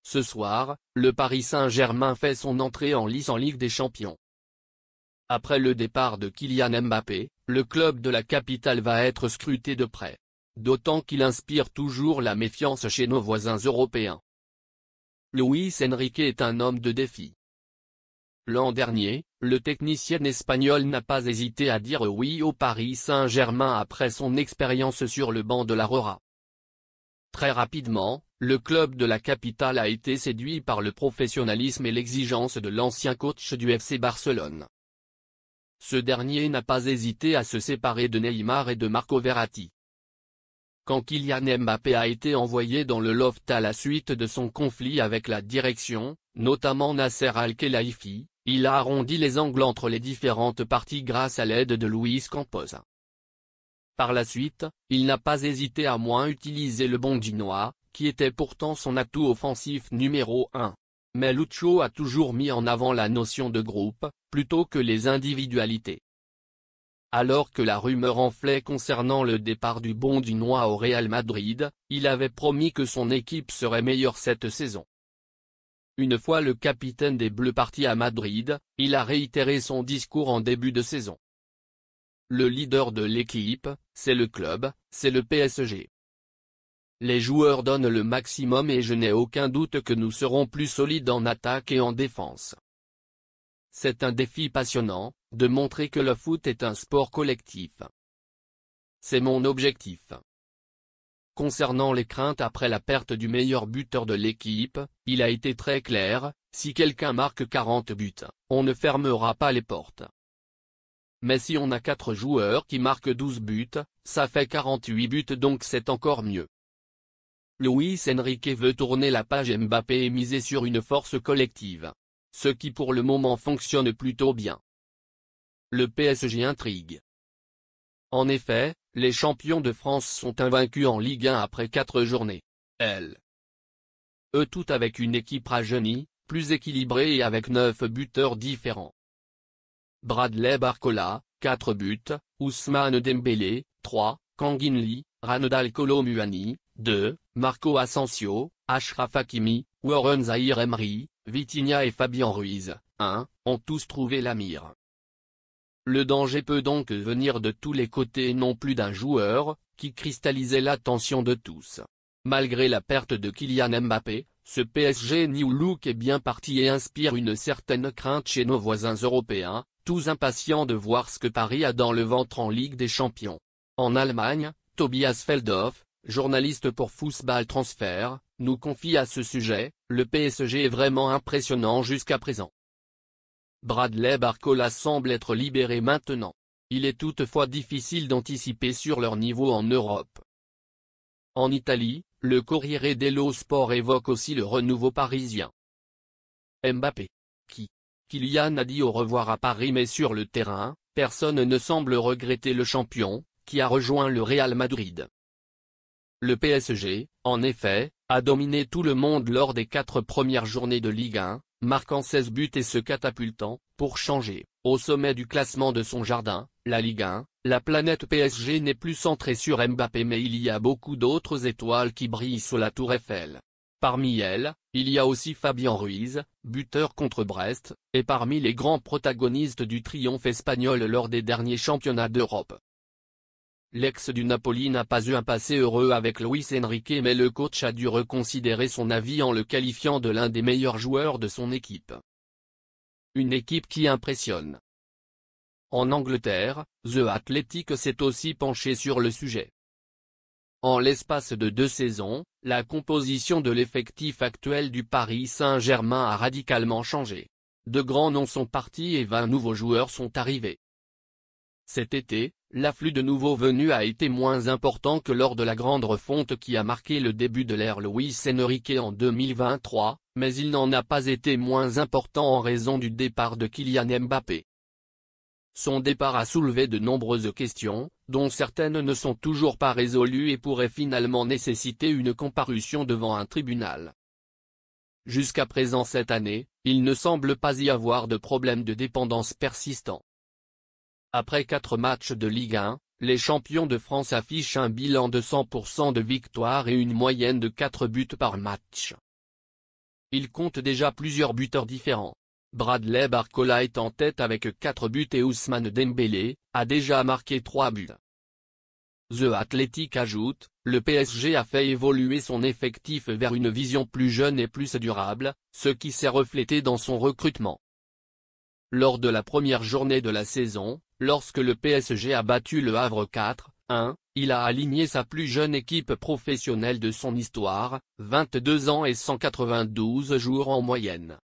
Ce soir, le Paris Saint-Germain fait son entrée en lice en Ligue des Champions. Après le départ de Kylian Mbappé, le club de la capitale va être scruté de près. D'autant qu'il inspire toujours la méfiance chez nos voisins européens. Luis Enrique est un homme de défi. L'an dernier, le technicien espagnol n'a pas hésité à dire oui au Paris Saint-Germain après son expérience sur le banc de la Roja. Très rapidement, le club de la capitale a été séduit par le professionnalisme et l'exigence de l'ancien coach du FC Barcelone. Ce dernier n'a pas hésité à se séparer de Neymar et de Marco Verratti. Quand Kylian Mbappé a été envoyé dans le loft à la suite de son conflit avec la direction, notamment Nasser Al-Khelaifi, il a arrondi les angles entre les différentes parties grâce à l'aide de Luis Campos. Par la suite, il n'a pas hésité à moins utiliser le Bondinois, qui était pourtant son atout offensif numéro 1. Mais Lucho a toujours mis en avant la notion de groupe, plutôt que les individualités. Alors que la rumeur enflait concernant le départ du Bondinois au Real Madrid, il avait promis que son équipe serait meilleure cette saison. Une fois le capitaine des Bleus parti à Madrid, il a réitéré son discours en début de saison. Le leader de l'équipe, c'est le club, c'est le PSG. Les joueurs donnent le maximum et je n'ai aucun doute que nous serons plus solides en attaque et en défense. C'est un défi passionnant, de montrer que le foot est un sport collectif. C'est mon objectif. Concernant les craintes après la perte du meilleur buteur de l'équipe, il a été très clair, si quelqu'un marque 40 buts, on ne fermera pas les portes. Mais si on a 4 joueurs qui marquent 12 buts, ça fait 48 buts donc c'est encore mieux. Luis Enrique veut tourner la page Mbappé et miser sur une force collective. Ce qui pour le moment fonctionne plutôt bien. Le PSG intrigue. En effet, les champions de France sont invaincus en Ligue 1 après 4 journées. Eux tout avec une équipe rajeunie, plus équilibrée et avec 9 buteurs différents. Bradley Barcola, 4 buts, Ousmane Dembélé, 3, Kangin Lee, Ranodal Kolo Muani, 2, Marco Asensio, Achraf Hakimi, Warren Zaïre-Emery, Vitinha et Fabien Ruiz, 1, ont tous trouvé la mire. Le danger peut donc venir de tous les côtés et non plus d'un joueur, qui cristallisait l'attention de tous. Malgré la perte de Kylian Mbappé, ce PSG New Look est bien parti et inspire une certaine crainte chez nos voisins européens, tous impatients de voir ce que Paris a dans le ventre en Ligue des Champions. En Allemagne, Tobias Feldhoff, journaliste pour Fußball Transfer, nous confie à ce sujet, le PSG est vraiment impressionnant jusqu'à présent. Bradley Barcola semble être libéré maintenant. Il est toutefois difficile d'anticiper sur leur niveau en Europe. En Italie, le Corriere dello Sport évoque aussi le renouveau parisien. Mbappé. Kylian a dit au revoir à Paris mais sur le terrain, personne ne semble regretter le champion, qui a rejoint le Real Madrid. Le PSG, en effet, a dominé tout le monde lors des 4 premières journées de Ligue 1, marquant 16 buts et se catapultant, pour changer, au sommet du classement de son jardin, la Ligue 1. La planète PSG n'est plus centrée sur Mbappé mais il y a beaucoup d'autres étoiles qui brillent sous la tour Eiffel. Parmi elles, il y a aussi Fabien Ruiz, buteur contre Brest, et parmi les grands protagonistes du triomphe espagnol lors des derniers championnats d'Europe. L'ex du Napoli n'a pas eu un passé heureux avec Luis Enrique mais le coach a dû reconsidérer son avis en le qualifiant de l'un des meilleurs joueurs de son équipe. Une équipe qui impressionne. En Angleterre, The Athletic s'est aussi penché sur le sujet. En l'espace de 2 saisons, la composition de l'effectif actuel du Paris Saint-Germain a radicalement changé. De grands noms sont partis et 20 nouveaux joueurs sont arrivés. Cet été, l'afflux de nouveaux venus a été moins important que lors de la grande refonte qui a marqué le début de l'ère Luis Enrique en 2023, mais il n'en a pas été moins important en raison du départ de Kylian Mbappé. Son départ a soulevé de nombreuses questions, dont certaines ne sont toujours pas résolues et pourraient finalement nécessiter une comparution devant un tribunal. Jusqu'à présent cette année, il ne semble pas y avoir de problème de dépendance persistant. Après 4 matchs de Ligue 1, les champions de France affichent un bilan de 100% de victoire et une moyenne de 4 buts par match. il compte déjà plusieurs buteurs différents. Bradley Barcola est en tête avec 4 buts et Ousmane Dembélé a déjà marqué 3 buts. The Athletic ajoute, le PSG a fait évoluer son effectif vers une vision plus jeune et plus durable, ce qui s'est reflété dans son recrutement. Lors de la première journée de la saison, lorsque le PSG a battu le Havre 4-1, il a aligné sa plus jeune équipe professionnelle de son histoire, 22 ans et 192 jours en moyenne.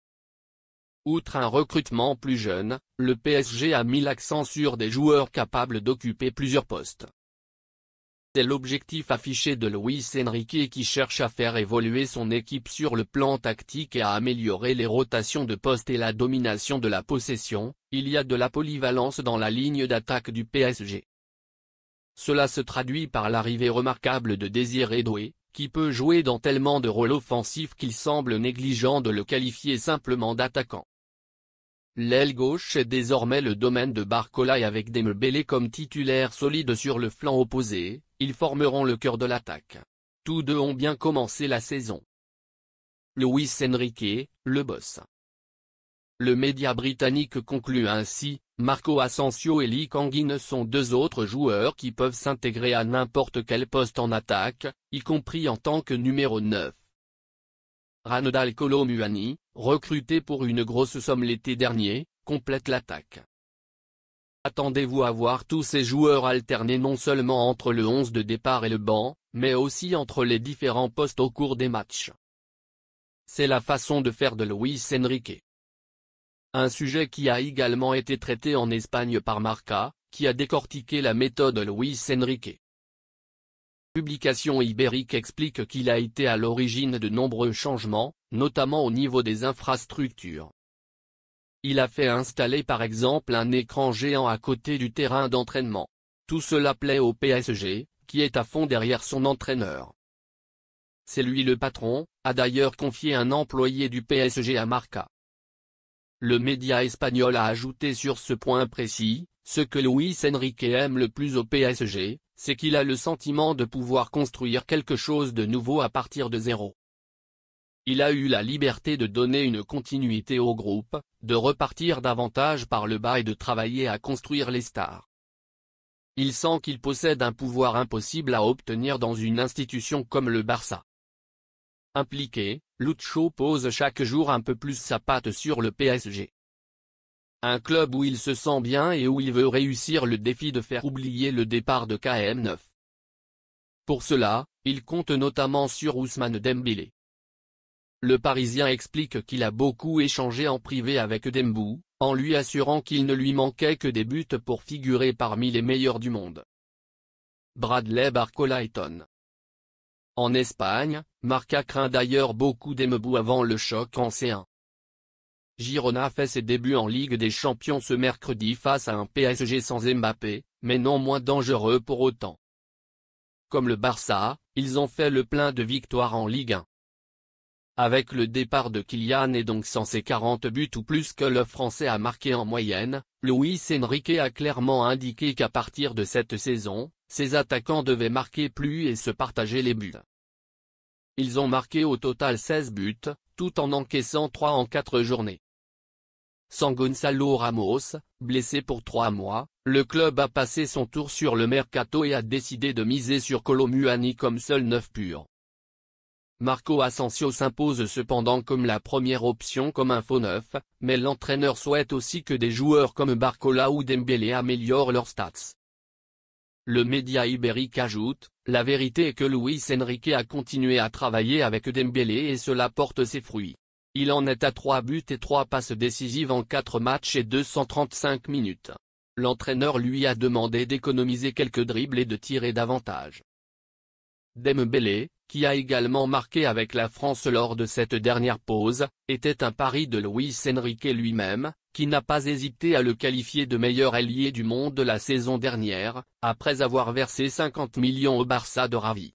Outre un recrutement plus jeune, le PSG a mis l'accent sur des joueurs capables d'occuper plusieurs postes. C'est l'objectif affiché de Luis Enrique qui cherche à faire évoluer son équipe sur le plan tactique et à améliorer les rotations de postes et la domination de la possession. Il y a de la polyvalence dans la ligne d'attaque du PSG. Cela se traduit par l'arrivée remarquable de Désiré Doué, qui peut jouer dans tellement de rôles offensifs qu'il semble négligent de le qualifier simplement d'attaquant. L'aile gauche est désormais le domaine de Barcola et avec Dembélé comme titulaire solide sur le flanc opposé, ils formeront le cœur de l'attaque. Tous deux ont bien commencé la saison. Luis Enrique, le boss. Le média britannique conclut ainsi, Marco Asensio et Lee Kang-in sont deux autres joueurs qui peuvent s'intégrer à n'importe quel poste en attaque, y compris en tant que numéro 9. Randal Kolo Muani, recruté pour une grosse somme l'été dernier, complète l'attaque. Attendez-vous à voir tous ces joueurs alterner non seulement entre le 11 de départ et le banc, mais aussi entre les différents postes au cours des matchs. C'est la façon de faire de Luis Enrique. Un sujet qui a également été traité en Espagne par Marca, qui a décortiqué la méthode Luis Enrique. Publication Ibérique explique qu'il a été à l'origine de nombreux changements, notamment au niveau des infrastructures. Il a fait installer par exemple un écran géant à côté du terrain d'entraînement. Tout cela plaît au PSG, qui est à fond derrière son entraîneur. C'est lui le patron, a d'ailleurs confié un employé du PSG à Marca. Le média espagnol a ajouté sur ce point précis, ce que Luis Enrique aime le plus au PSG, c'est qu'il a le sentiment de pouvoir construire quelque chose de nouveau à partir de zéro. Il a eu la liberté de donner une continuité au groupe, de repartir davantage par le bas et de travailler à construire les stars. Il sent qu'il possède un pouvoir impossible à obtenir dans une institution comme le Barça. Impliqué, Lucho pose chaque jour un peu plus sa patte sur le PSG. Un club où il se sent bien et où il veut réussir le défi de faire oublier le départ de KM9. Pour cela, il compte notamment sur Ousmane Dembélé. Le Parisien explique qu'il a beaucoup échangé en privé avec Dembou, en lui assurant qu'il ne lui manquait que des buts pour figurer parmi les meilleurs du monde. Bradley Barcola étonne. En Espagne, Marca craint d'ailleurs beaucoup Dembou avant le choc en C1. Girona fait ses débuts en Ligue des Champions ce mercredi face à un PSG sans Mbappé, mais non moins dangereux pour autant. Comme le Barça, ils ont fait le plein de victoires en Ligue 1. Avec le départ de Kylian et donc sans ses 40 buts ou plus que le Français a marqué en moyenne, Luis Enrique a clairement indiqué qu'à partir de cette saison, ses attaquants devaient marquer plus et se partager les buts. Ils ont marqué au total 16 buts, tout en encaissant 3 en 4 journées. Sans Gonzalo Ramos, blessé pour 3 mois, le club a passé son tour sur le mercato et a décidé de miser sur Kolo Muani comme seul neuf pur. Marco Asensio s'impose cependant comme la première option comme un faux neuf, mais l'entraîneur souhaite aussi que des joueurs comme Barcola ou Dembélé améliorent leurs stats. Le média ibérique ajoute, la vérité est que Luis Enrique a continué à travailler avec Dembélé et cela porte ses fruits. Il en est à 3 buts et 3 passes décisives en 4 matchs et 235 minutes. L'entraîneur lui a demandé d'économiser quelques dribbles et de tirer davantage. Dembélé, qui a également marqué avec la France lors de cette dernière pause, était un pari de Luis Enrique lui-même, qui n'a pas hésité à le qualifier de meilleur ailier du monde la saison dernière, après avoir versé 50 millions au Barça de Ravi.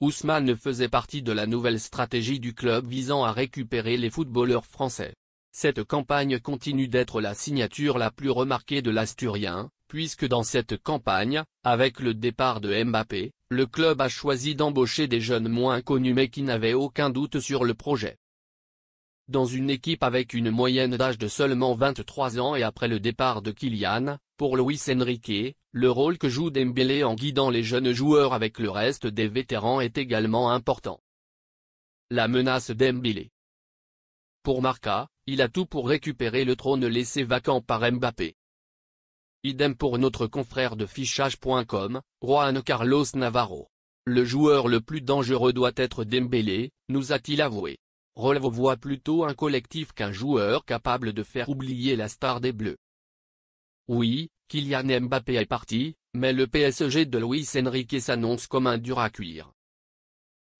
Ousmane faisait partie de la nouvelle stratégie du club visant à récupérer les footballeurs français. Cette campagne continue d'être la signature la plus remarquée de l'Asturien, puisque dans cette campagne, avec le départ de Mbappé, le club a choisi d'embaucher des jeunes moins connus mais qui n'avaient aucun doute sur le projet. Dans une équipe avec une moyenne d'âge de seulement 23 ans et après le départ de Kylian, pour Luis Enrique, le rôle que joue Dembélé en guidant les jeunes joueurs avec le reste des vétérans est également important. La menace Dembélé. Pour Marca, il a tout pour récupérer le trône laissé vacant par Mbappé. Idem pour notre confrère de fichage.com, Juan Carlos Navarro. Le joueur le plus dangereux doit être Dembélé, nous a-t-il avoué. Relève voit plutôt un collectif qu'un joueur capable de faire oublier la star des Bleus. Oui, Kylian Mbappé est parti, mais le PSG de Luis Enrique s'annonce comme un dur à cuire.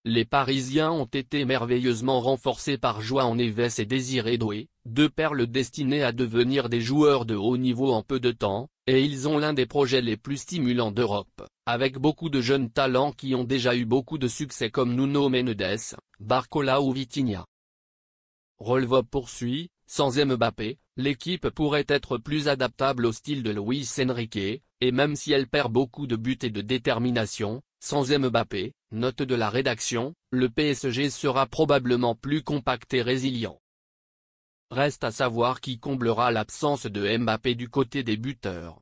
Les Parisiens ont été merveilleusement renforcés par João Neves et Désiré Doué, deux perles destinées à devenir des joueurs de haut niveau en peu de temps, et ils ont l'un des projets les plus stimulants d'Europe, avec beaucoup de jeunes talents qui ont déjà eu beaucoup de succès comme Nuno Mendes, Barcola ou Vitinha. Relevop poursuit, sans Mbappé, l'équipe pourrait être plus adaptable au style de Luis Enrique, et même si elle perd beaucoup de buts et de détermination, sans Mbappé, note de la rédaction, le PSG sera probablement plus compact et résilient. Reste à savoir qui comblera l'absence de Mbappé du côté des buteurs.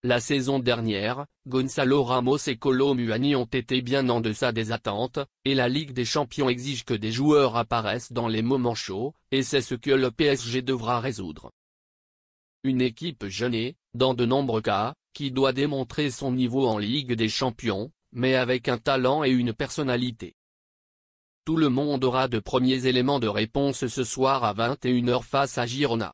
La saison dernière, Gonzalo Ramos et Kolo Muani ont été bien en deçà des attentes, et la Ligue des Champions exige que des joueurs apparaissent dans les moments chauds, et c'est ce que le PSG devra résoudre. Une équipe jeune, dans de nombreux cas, qui doit démontrer son niveau en Ligue des Champions, mais avec un talent et une personnalité. Tout le monde aura de premiers éléments de réponse ce soir à 21 h face à Girona.